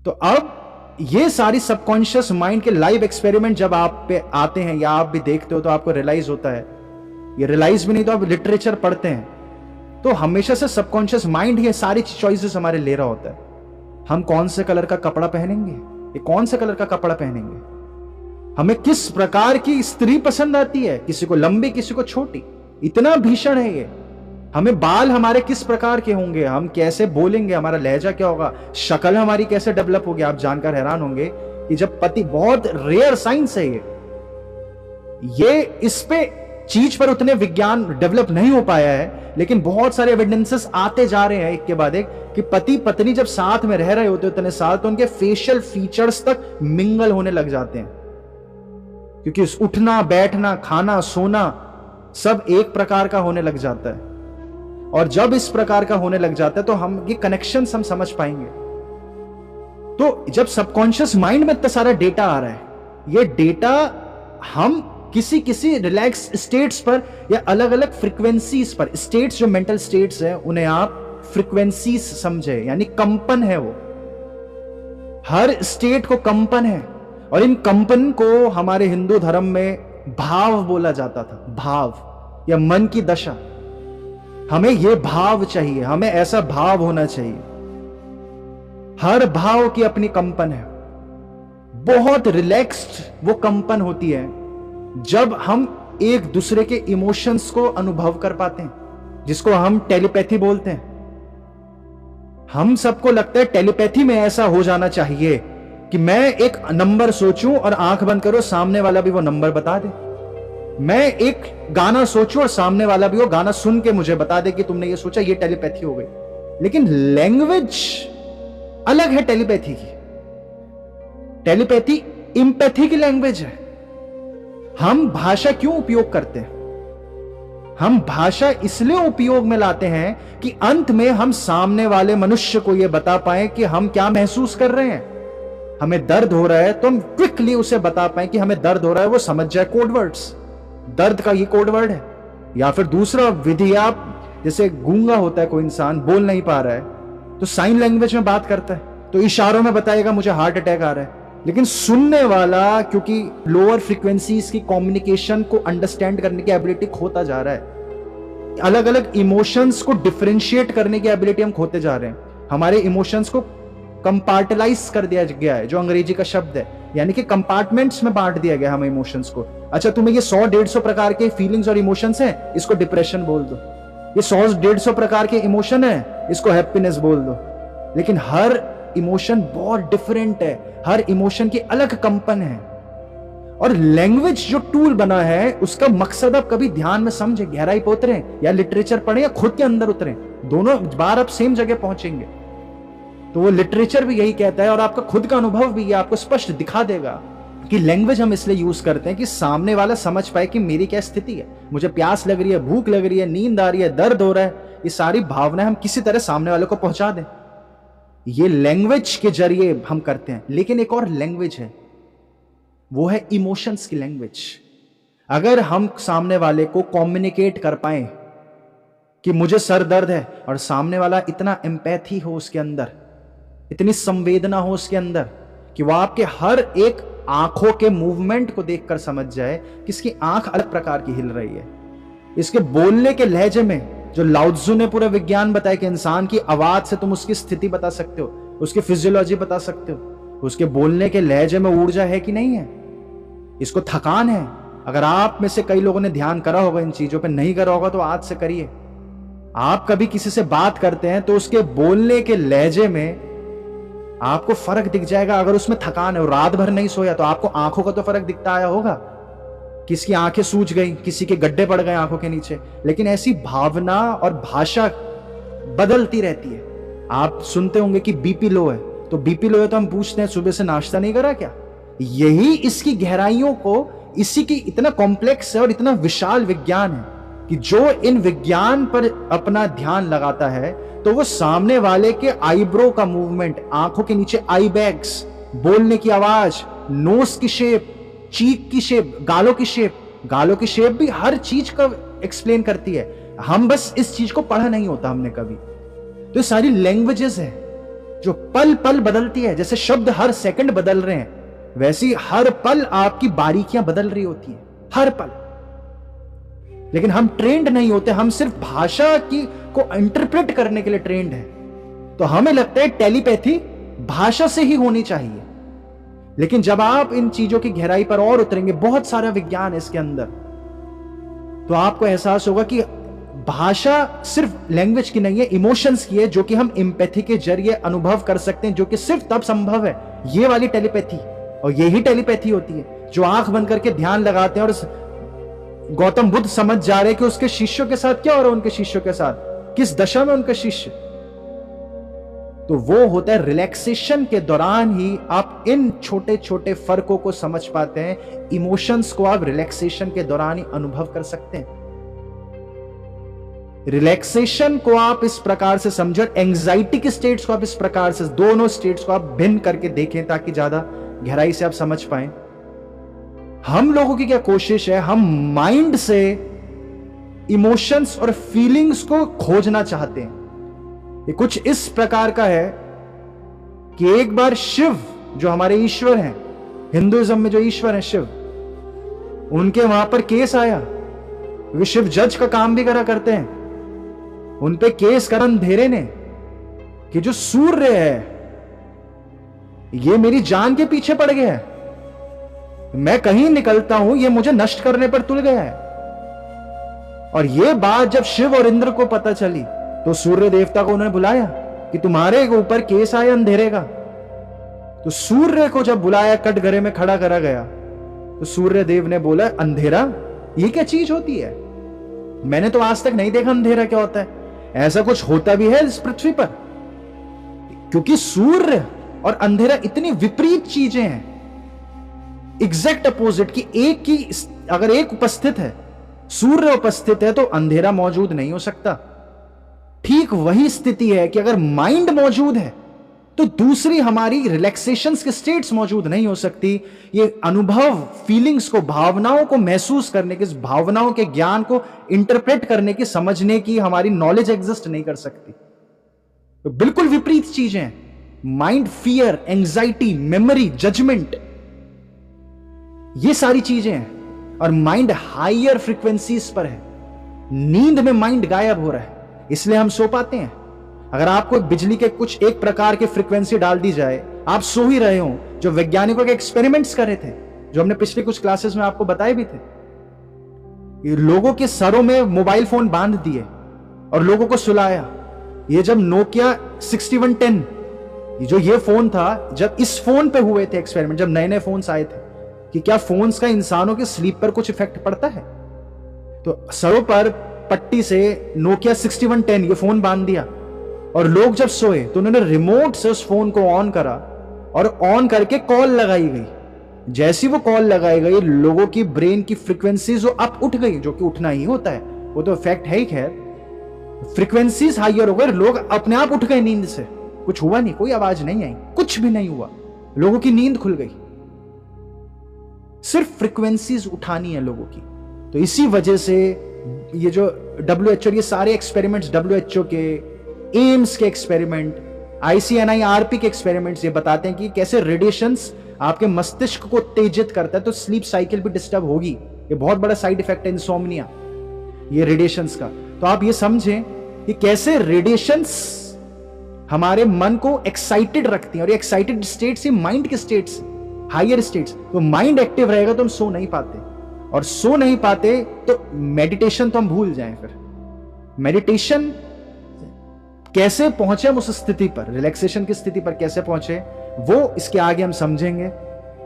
तो अब ये सारी सबकॉन्शियस माइंड के लाइव एक्सपेरिमेंट जब आप पे आते हैं या आप भी देखते हो तो आपको रियलाइज होता है, ये रियलाइज भी नहीं तो आप लिटरेचर पढ़ते हैं तो हमेशा से सबकॉन्शियस माइंड ये सारी चॉइसेस हमारे ले रहा होता है। हम कौन से कलर का कपड़ा पहनेंगे, ये कौन से कलर का कपड़ा पहनेंगे, हमें किस प्रकार की स्त्री पसंद आती है, किसी को लंबी किसी को छोटी, इतना भीषण है ये। हमें बाल हमारे किस प्रकार के होंगे, हम कैसे बोलेंगे, हमारा लहजा क्या होगा, शक्ल हमारी कैसे डेवलप होगी। आप जानकर हैरान होंगे कि जब पति, बहुत रेयर साइंस है ये इस पे चीज पर उतने विज्ञान डेवलप नहीं हो पाया है, लेकिन बहुत सारे एविडेंसेस आते जा रहे हैं एक के बाद एक कि पति पत्नी जब साथ में रह रहे होते उतने साल तो उनके फेशियल फीचर्स तक मिंगल होने लग जाते हैं, क्योंकि उठना बैठना खाना सोना सब एक प्रकार का होने लग जाता है। और जब इस प्रकार का होने लग जाता है तो हम ये कनेक्शंस हम समझ पाएंगे। तो जब सबकॉन्शियस माइंड में इतना सारा डेटा आ रहा है, ये डेटा हम किसी किसी रिलैक्स स्टेट्स पर या अलग अलग फ्रीक्वेंसीज पर, स्टेट्स जो मेंटल स्टेट्स है उन्हें आप फ्रीक्वेंसीज समझे, यानी कंपन है वो, हर स्टेट को कंपन है। और इन कंपन को हमारे हिंदू धर्म में भाव बोला जाता था, भाव या मन की दशा। हमें यह भाव चाहिए, हमें ऐसा भाव होना चाहिए। हर भाव की अपनी कंपन है, बहुत रिलैक्स्ड वो कंपन होती है जब हम एक दूसरे के इमोशंस को अनुभव कर पाते हैं, जिसको हम टेलीपैथी बोलते हैं। हम सबको लगता है टेलीपैथी में ऐसा हो जाना चाहिए कि मैं एक नंबर सोचूं और आंख बंद करो, सामने वाला भी वो नंबर बता दे। मैं एक गाना सोचूं और सामने वाला भी वो गाना सुन के मुझे बता दे कि तुमने ये सोचा, ये टेलीपैथी हो गई। लेकिन लैंग्वेज अलग है टेलीपैथी की। टेलीपैथी इंपैथी की लैंग्वेज है। हम भाषा क्यों उपयोग करते हैं? हम भाषा इसलिए उपयोग में लाते हैं कि अंत में हम सामने वाले मनुष्य को यह बता पाए कि हम क्या महसूस कर रहे हैं। हमें दर्द हो रहा है तो हम क्विकली उसे बता पाए कि हमें दर्द हो रहा है, वो समझ जाए कोड वर्ड्स, दर्द का ये कोड वर्ड है। या फिर दूसरा विधि, आप जैसे गूंगा होता है कोई इंसान, बोल नहीं पा रहा है तो साइन लैंग्वेज में बात करता है, तो इशारों में बताएगा मुझे हार्ट अटैक आ रहा है। लेकिन सुनने वाला, क्योंकि लोअर फ्रीक्वेंसीज की कम्युनिकेशन को अंडरस्टैंड करने की एबिलिटी खोता जा रहा है, अलग अलग इमोशंस को डिफरेंशिएट करने की एबिलिटी हम खोते जा रहे हैं। हमारे इमोशंस को कंपार्टलाइज कर दिया गया है, जो अंग्रेजी का शब्द है, यानी कि कंपार्टमेंट्स में बांट दिया गया हमें इमोशंस को। अच्छा, तुम्हें ये 100-150 प्रकार के फीलिंग्स और इमोशंस हैं, इसको डिप्रेशन बोल दो। ये 100-150 प्रकार के इमोशन है, इसको हैप्पीनेस बोल दो। लेकिन हर इमोशन बहुत डिफरेंट है, हर इमोशन की अलग कंपन है। और लैंग्वेज जो टूल बना है उसका मकसद आप कभी ध्यान में समझे, गहराई पे उतरे या लिटरेचर पढ़े या खुद के अंदर उतरे, दोनों बार आप सेम जगह पहुंचेंगे। तो वो लिटरेचर भी यही कहता है और आपका खुद का अनुभव भी ये आपको स्पष्ट दिखा देगा कि लैंग्वेज हम इसलिए यूज करते हैं कि सामने वाला समझ पाए कि मेरी क्या स्थिति है, मुझे प्यास लग रही है, भूख लग रही है, नींद आ रही है, दर्द हो रहा है। ये सारी भावनाएं हम किसी तरह सामने वाले को पहुंचा दें, ये लैंग्वेज के जरिए हम करते हैं। लेकिन एक और लैंग्वेज है, वो है इमोशंस की लैंग्वेज। अगर हम सामने वाले को कम्युनिकेट कर पाए कि मुझे सर दर्द है, और सामने वाला इतना एम्पैथी हो उसके अंदर, इतनी संवेदना हो उसके अंदर कि वह आपके हर एक आंखों के मूवमेंट को देखकर समझ जाए कि इसकी आंख अलग प्रकार की हिल रही है, इसके बोलने के लहजे में, जो लाउत्जू ने पूरा विज्ञान बताया कि इंसान की आवाज से तुम उसकी स्थिति बता सकते हो, उसकी फिजियोलॉजी बता सकते हो, उसके बोलने के लहजे में ऊर्जा है कि नहीं है, इसको थकान है। अगर आप में से कई लोगों ने ध्यान करा होगा इन चीजों पे, नहीं करा होगा तो आज से करिए। आप कभी किसी से बात करते हैं तो उसके बोलने के लहजे में आपको फर्क दिख जाएगा। अगर उसमें थकान है और रात भर नहीं सोया तो आपको आंखों का तो फर्क दिखता आया होगा, किसकी आंखें सूज गई, किसी के गड्ढे पड़ गए आंखों के नीचे। लेकिन ऐसी भावना और भाषा बदलती रहती है। आप सुनते होंगे कि बीपी लो है, तो बीपी लो है तो हम पूछते हैं सुबह से नाश्ता नहीं करा क्या? यही इसकी गहराइयों को, इसी की इतना कॉम्प्लेक्स है और इतना विशाल विज्ञान है कि जो इन विज्ञान पर अपना ध्यान लगाता है तो वो सामने वाले के आईब्रो का मूवमेंट, आंखों के नीचे आई बैग्स, बोलने की आवाज, नोज की शेप, चीक की शेप, गालों की शेप भी हर चीज का एक्सप्लेन करती है। हम बस इस चीज को पढ़ा नहीं होता हमने कभी। तो ये सारी लैंग्वेजेस है। जो पल पल बदलती है। जैसे शब्द हर सेकंड बदल रहे हैं, वैसी हर पल आपकी बारीकियां बदल रही होती हैं, हर पल। लेकिन हम ट्रेंड नहीं होते, हम सिर्फ भाषा की को इंटरप्रेट करने के लिए ट्रेंड है। तो हमें लगता है टेलीपैथी भाषा से ही होनी चाहिए। लेकिन जब आप इन चीजों की गहराई पर और उतरेंगे, बहुत सारा विज्ञान है इसके अंदर, तो आपको एहसास होगा कि भाषा सिर्फ लैंग्वेज की नहीं है, इमोशंस की है, जो कि हम एम्पैथी के जरिए अनुभव कर सकते हैं, जो कि सिर्फ तब संभव है, ये वाली टेलीपैथी। और यही टेलीपैथी होती है जो आंख बंद करके ध्यान लगाते हैं और गौतम बुद्ध समझ जा रहे हैं कि उसके शिष्यों के साथ क्या हो रहा है, उनके शिष्यों के साथ किस दशा में उनके शिष्य। तो वो होता है रिलैक्सेशन के दौरान ही आप इन छोटे छोटे फर्कों को समझ पाते हैं। इमोशंस को आप रिलैक्सेशन के दौरान ही अनुभव कर सकते हैं। रिलैक्सेशन को आप इस प्रकार से समझो, एंजाइटी के स्टेट्स को आप इस प्रकार से, दोनों स्टेट्स को आप भिन्न करके देखें ताकि ज्यादा गहराई से आप समझ पाएं। हम लोगों की क्या कोशिश है, हम माइंड से इमोशंस और फीलिंग्स को खोजना चाहते हैं। ये कुछ इस प्रकार का है कि एक बार शिव, जो हमारे ईश्वर हैं, हिंदुइज्म में जो ईश्वर हैं शिव, उनके वहां पर केस आया, क्योंकि शिव जज का काम भी करा करते हैं। उन पे केस करा अंधेरे ने कि जो सूर्य है ये मेरी जान के पीछे पड़ गया है, मैं कहीं निकलता हूं ये मुझे नष्ट करने पर तुल गया है। और ये बात जब शिव और इंद्र को पता चली तो सूर्य देवता को उन्होंने बुलाया कि तुम्हारे ऊपर केस आया अंधेरे का। तो सूर्य को जब बुलाया, कटघरे में खड़ा करा गया, तो सूर्य देव ने बोला, अंधेरा ये क्या चीज होती है, मैंने तो आज तक नहीं देखा अंधेरा क्या होता है, ऐसा कुछ होता भी है इस पृथ्वी पर। क्योंकि सूर्य और अंधेरा इतनी विपरीत चीजें हैं, एग्जैक्ट अपोजिट, कि एक की अगर एक उपस्थित है, सूर्य उपस्थित है, तो अंधेरा मौजूद नहीं हो सकता। ठीक वही स्थिति है कि अगर माइंड मौजूद है तो दूसरी हमारी रिलैक्सेशंस के स्टेट्स मौजूद नहीं हो सकती। ये अनुभव, फीलिंग्स को, भावनाओं को महसूस करने की, भावनाओं के ज्ञान को इंटरप्रेट करने की, समझने की हमारी नॉलेज एग्जिस्ट नहीं कर सकती। तो बिल्कुल विपरीत चीजें हैं। Mind fear, anxiety, memory, judgement, ये सारी चीजें हैं। और माइंड हायर फ्रीक्वेंसीज पर है। नींद में माइंड गायब हो रहा है, इसलिए हम सो पाते हैं। अगर आपको बिजली के कुछ एक प्रकार के फ्रीक्वेंसी डाल दी जाए, आप सो ही रहे हो, जो वैज्ञानिकों के एक्सपेरिमेंट्स करे थे, जो हमने पिछले कुछ क्लासेस में आपको बताए भी थे, ये लोगों के सरों में मोबाइल फोन बांध दिए और लोगों को सुलाया। ये जब नोकिया 6110, जो ये फोन था, जब इस फोन पे हुए थे एक्सपेरिमेंट, जब नए नए फोन्स आए थे, कि क्या फोन्स का इंसानों के स्लीप पर कुछ इफेक्ट पड़ता है। तो सरों पर पट्टी से नोकिया 6110 ये फोन बांध दिया, और लोग जब सोए तो उन्होंने रिमोट से उस फोन को ऑन करा और ऑन करके कॉल लगाई गई। जैसी वो कॉल लगाई गई, लोगों की ब्रेन की फ्रीक्वेंसीज अप उठ गई, जो कि उठना ही होता है, वो तो इफेक्ट है ही। खैर, फ्रीक्वेंसीज हाइयर हो गए, लोग अपने आप उठ गए नींद से। कुछ हुआ नहीं, कोई आवाज नहीं आई, कुछ भी नहीं हुआ, लोगों की नींद खुल गई। सिर्फ फ्रीक्वेंसीज उठानी है लोगों की। तो इसी वजह से ये जो WHO, ये सारे एक्सपेरिमेंट्स, WHO के, एम्स के एक्सपेरिमेंट, ICNIRP के एक्सपेरिमेंट्स, ये बताते हैं कि कैसे रेडिएशंस आपके मस्तिष्क को उत्तेजित करता है, तो स्लीप साइकिल भी डिस्टर्ब होगी। ये बहुत बड़ा साइड इफेक्ट है इंसोम्निया, ये रेडिएशंस का। तो आप ये समझें कि कैसे रेडिएशंस हमारे मन को एक्साइटेड रखती हैं, और ये एक्साइटेड स्टेट्स, ये माइंड के स्टेट्स, हायर स्टेट्स। तो माइंड एक्टिव रहेगा तो हम सो नहीं पाते, और सो नहीं पाते तो मेडिटेशन तो हम भूल जाएं। फिर मेडिटेशन कैसे पहुंचे हम उस स्थिति पर, रिलैक्सेशन की स्थिति पर कैसे पहुंचे, वो इसके आगे हम समझेंगे।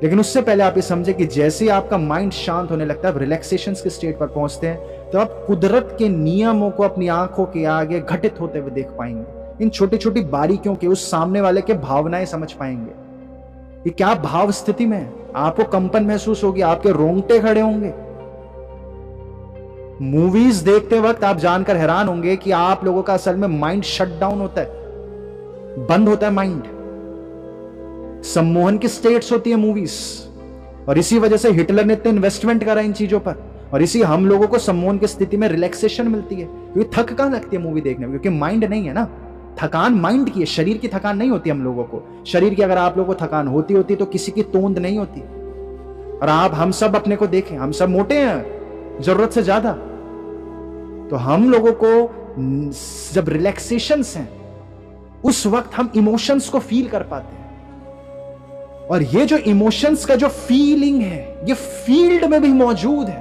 लेकिन उससे पहले आप ये समझे कि जैसे आपका माइंड शांत होने लगता है, आप रिलैक्सेशन के स्टेट पर पहुंचते हैं, तो आप कुदरत के नियमों को अपनी आंखों के आगे घटित होते हुए देख पाएंगे। इन छोटी छोटी बारीकियों के, उस सामने वाले के भावनाएं समझ पाएंगे कि क्या भाव स्थिति में है। आपको कंपन महसूस होगी, आपके रोंगटे खड़े होंगे। मूवीज देखते वक्त आप जानकर हैरान होंगे कि आप लोगों का असल में माइंड शट डाउन होता है, बंद होता है माइंड। सम्मोहन की स्टेट्स होती है मूवीज, और इसी वजह से हिटलर ने इतने इन्वेस्टमेंट करा इन चीजों पर, और इसी हम लोगों को सम्मोहन की स्थिति में रिलैक्सेशन मिलती है। क्योंकि थक कहां लगती है मूवी देखने में, क्योंकि माइंड नहीं है ना, थकान माइंड की है, शरीर की थकान नहीं होती हम लोगों को। शरीर की अगर आप लोगों को थकान होती होती तो किसी की तोंद नहीं होती। और हम सब अपने को देखें, हम सब मोटे हैं जरूरत से ज्यादा। तो हम लोगों को जब रिलैक्सेशंस हैं उस वक्त हम इमोशंस को फील कर पाते हैं। और ये जो इमोशंस का जो फीलिंग है ये फील्ड में भी मौजूद है।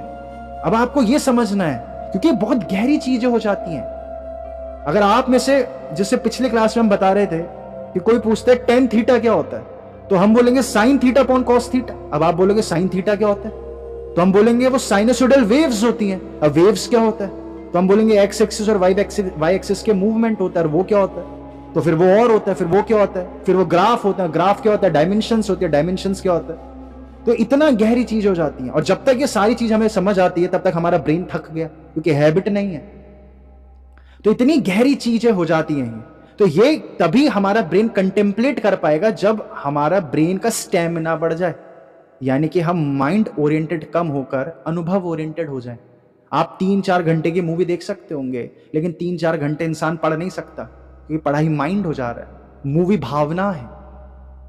अब आपको ये समझना है क्योंकि बहुत गहरी चीजें हो जाती हैं। अगर आप में से, जैसे पिछले क्लास में हम बता रहे थे कि कोई पूछता है टेन थीटा क्या होता है, तो हम बोलेंगे sine theta upon cos theta. अब आप बोलोगे साइन थीटा क्या होता है, तो हम बोलेंगे वो साइनोसोइडल वेव्स होती हैं। अब वेव्स क्या होता है, तो हम बोलेंगे एक्स एक्सिस और वाई एक्सिस के मूवमेंट होता है। और वो क्या होता है, तो फिर वो और होता है, फिर वो क्या होता है, फिर वो ग्राफ होता है। ग्राफ क्या होता है, डायमेंशंस होती है। डायमेंशंस क्या होता है। तो इतना गहरी चीज हो जाती है। और जब तक ये सारी चीज हमें समझ आती है तब तक हमारा ब्रेन थक गया, क्योंकि हैबिट नहीं है। तो इतनी गहरी चीजें हो जाती हैं। तो ये तभी हमारा ब्रेन कंटेम्पलेट कर पाएगा जब हमारा ब्रेन का स्टेमिना बढ़ जाए, यानी कि हम माइंड ओरिएंटेड कम होकर अनुभव ओरिएंटेड हो जाए। आप 3-4 घंटे की मूवी देख सकते होंगे, लेकिन 3-4 घंटे इंसान पढ़ नहीं सकता, क्योंकि पढ़ाई माइंड हो जा रहा है। मूवी भावना है,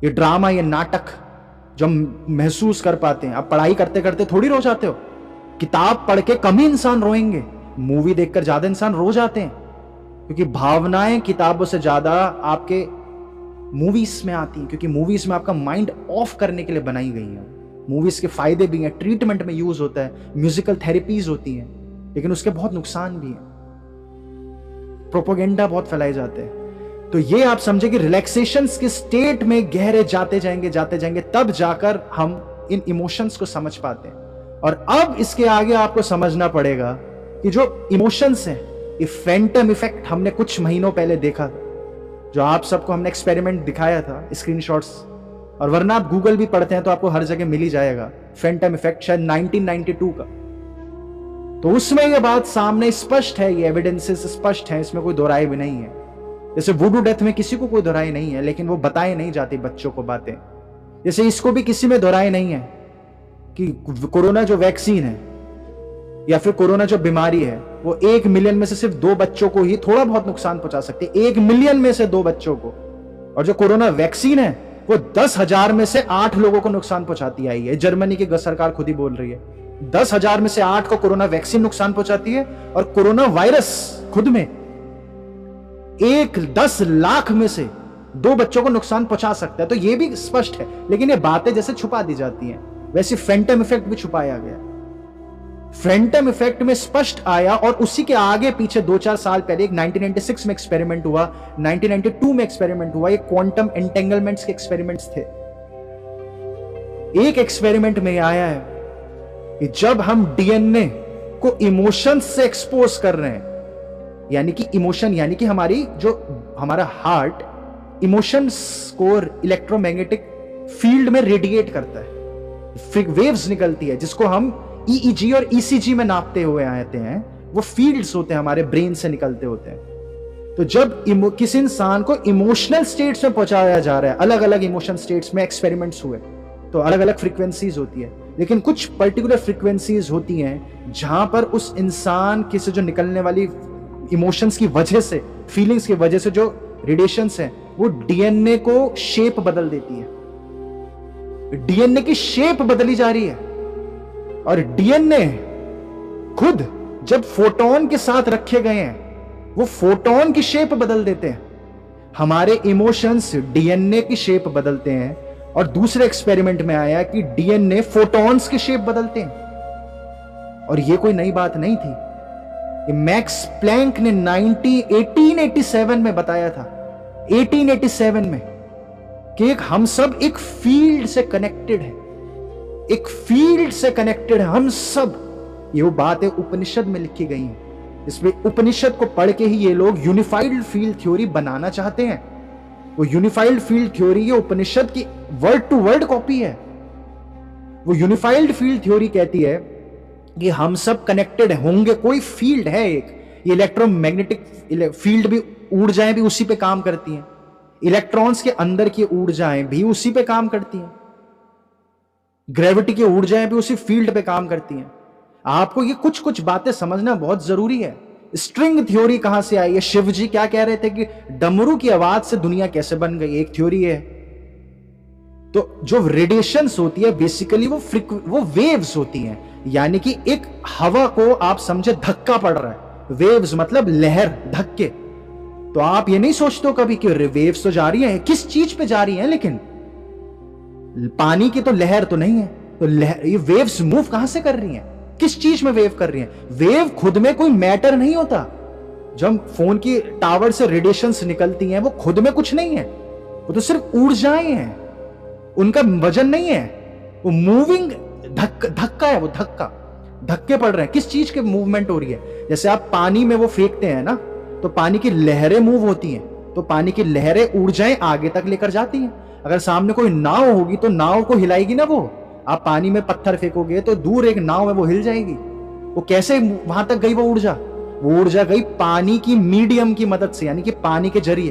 ये ड्रामा, ये नाटक जो हम महसूस कर पाते हैं। आप पढ़ाई करते करते थोड़ी रो जाते हो। किताब पढ़ के कम ही इंसान रोएंगे, मूवी देखकर ज्यादा इंसान रो जाते हैं, क्योंकि भावनाएं किताबों से ज्यादा आपके मूवीज में आती हैं। क्योंकि मूवीज में आपका माइंड ऑफ करने के लिए बनाई गई है। मूवीज के फायदे भी हैं, ट्रीटमेंट में यूज होता है, म्यूजिकल थेरेपीज होती हैं, लेकिन उसके बहुत नुकसान भी हैं। प्रोपोगेंडा बहुत फैलाए जाते हैं। तो ये आप समझे कि रिलैक्सेशंस के स्टेट में गहरे जाते जाएंगे, तब जाकर हम इन इमोशंस को समझ पाते हैं। और अब इसके आगे आपको समझना पड़ेगा कि जो इमोशंस हैं, ये फैंटम इफेक्ट हमने कुछ महीनों पहले देखा था, जो आप सबको हमने एक्सपेरिमेंट दिखाया था, स्क्रीनशॉट्स। और वरना आप गूगल भी पढ़ते हैं तो आपको हर जगह मिल ही जाएगा। फैंटम इफेक्ट शायद 1992 का। तो उसमें यह बात सामने स्पष्ट है, ये एविडेंसेस स्पष्ट है, इसमें कोई दोहराई भी नहीं है। जैसे वुडू डेथ में किसी को कोई दोहराई नहीं है, लेकिन वो बताए नहीं जाती बच्चों को बातें। जैसे इसको भी किसी में दोहराई नहीं है कि कोरोना जो वैक्सीन है या फिर कोरोना जो बीमारी है वो 1 मिलियन में से सिर्फ 2 बच्चों को ही थोड़ा बहुत नुकसान पहुंचा सकती है। 1 मिलियन में से 2 बच्चों को। और जो कोरोना वैक्सीन है वो 10,000 में से 8 लोगों को नुकसान पहुंचाती आई है। जर्मनी की सरकार खुद ही बोल रही है 10,000 में से 8 को कोरोना वैक्सीन नुकसान पहुंचाती है, और कोरोना वायरस खुद में 10 लाख में से 2 बच्चों को नुकसान पहुंचा सकता है। तो यह भी स्पष्ट है, लेकिन ये बातें जैसे छुपा दी जाती हैं, वैसे फैंटम इफेक्ट भी छुपाया गया। फैंटम इफेक्ट में स्पष्ट आया, और उसी के आगे पीछे 2-4 साल पहले एक 1996 में एक्सपेरिमेंट हुआ, 1992 में एक्सपेरिमेंट हुआ। ये क्वांटम एंटेंगलमेंट्स के एक्सपेरिमेंट्स थे। एक एक्सपेरिमेंट में आया है कि जब हम डीएनए को इमोशंस से एक्सपोज कर रहे हैं, यानी कि इमोशन, यानी कि हमारा हार्ट इमोशंस को इलेक्ट्रोमैग्नेटिक फील्ड में रेडिएट करता है, वेव्स निकलती है, जिसको हम ईईजी और ईसीजी में नापते हुए आते हैं। वो फील्ड्स होते हैं हमारे ब्रेन से निकलते होते हैं। तो जब किसी इंसान को इमोशनल स्टेट्स में पहुंचाया जा रहा है, अलग अलग इमोशन स्टेट्स में एक्सपेरिमेंट्स हुए, तो अलग अलग फ्रीक्वेंसीज होती है, लेकिन कुछ पर्टिकुलर फ्रीक्वेंसीज होती हैं जहां पर उस इंसान की से जो निकलने वाली इमोशंस की वजह से, फीलिंग्स की वजह से जो रेडिएशंस हैं, वो डीएनए को शेप बदल देती है। डीएनए की शेप बदली जा रही है, और डीएनए खुद जब फोटोन के साथ रखे गए हैं वो फोटोन की शेप बदल देते हैं। हमारे इमोशंस डीएनए की शेप बदलते हैं, और दूसरे एक्सपेरिमेंट में आया कि डीएनए फोटॉन्स की शेप बदलते हैं। और ये कोई नई बात नहीं थी, ये मैक्स प्लैंक ने 1887 में बताया था, 1887 में, कि हम सब एक फील्ड से कनेक्टेड है, एक फील्ड से कनेक्टेड है हम सब। ये वो बातें उपनिषद में लिखी गई हैं। इसमें उपनिषद को पढ़ के ही ये लोग यूनिफाइड फील्ड थ्योरी बनाना चाहते हैं। वो यूनिफाइड फील्ड थ्योरी ये उपनिषद की वर्ड टू वर्ड कॉपी है। वो यूनिफाइड फील्ड थ्योरी कहती है कि हम सब कनेक्टेड होंगे, कोई फील्ड है एक, ये इलेक्ट्रोमैग्नेटिक फील्ड भी, ऊर्जाएं भी उसी पे काम करती हैं, इलेक्ट्रॉन्स के अंदर की ऊर्जाएं भी उसी पे काम करती हैं, ग्रेविटी की ऊर्जाएं भी उसी फील्ड पे काम करती हैं। आपको ये कुछ कुछ बातें समझना बहुत जरूरी है, स्ट्रिंग थ्योरी कहां से आई है? शिव जी क्या कह रहे थे कि डमरू की आवाज से दुनिया कैसे बन गई, एक थ्योरी है। तो जो रेडिएशंस होती है बेसिकली वो वेव्स होती हैं, यानी कि एक हवा को आप समझे धक्का पड़ रहा है, वेव्स मतलब लहर, धक्के। तो आप ये नहीं सोचते हो कभी कि वेव्स तो जा रही हैं, किस चीज पे जा रही हैं? लेकिन पानी की तो लहर तो नहीं है, तो ये वेव्स मूव कहां से कर रही हैं? किस चीज में वेव कर रही हैं? वेव खुद में कोई मैटर नहीं होता। जब फोन की टावर से रेडिएशंस निकलती हैं, वो खुद में कुछ नहीं है, वो तो सिर्फ ऊर्जाएं हैं, उनका वजन नहीं है, वो मूविंग धक्का है, वो धक्के पड़ रहे हैं। किस चीज के मूवमेंट हो रही है? जैसे आप पानी में वो फेंकते हैं ना, तो पानी की लहरें मूव होती हैं, तो पानी की लहरें ऊर्जाएं आगे तक लेकर जाती हैं। अगर सामने कोई नाव होगी तो नाव को हिलाएगी ना वो। आप पानी में पत्थर फेंकोगे तो दूर एक नाव है, वो हिल जाएगी। वो कैसे वहां तक गई वो ऊर्जा? वो ऊर्जा गई पानी की मीडियम की मदद से, यानी कि पानी के जरिए।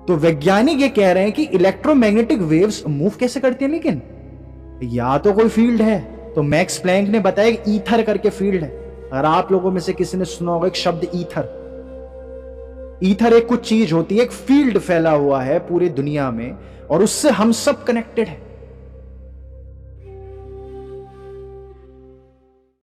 तो वैज्ञानिक ये कह रहे हैं कि इलेक्ट्रोमैग्नेटिक वेव्स मूव कैसे करती हैं, लेकिन या तो कोई फील्ड है, तो मैक्स प्लैंक ने बताया कि ईथर करके फील्ड है। अगर आप लोगों में से किसी ने सुना होगा एक शब्द ईथर, ईथर एक कुछ चीज होती है, एक फील्ड फैला हुआ है पूरी दुनिया में, और उससे हम सब कनेक्टेड है।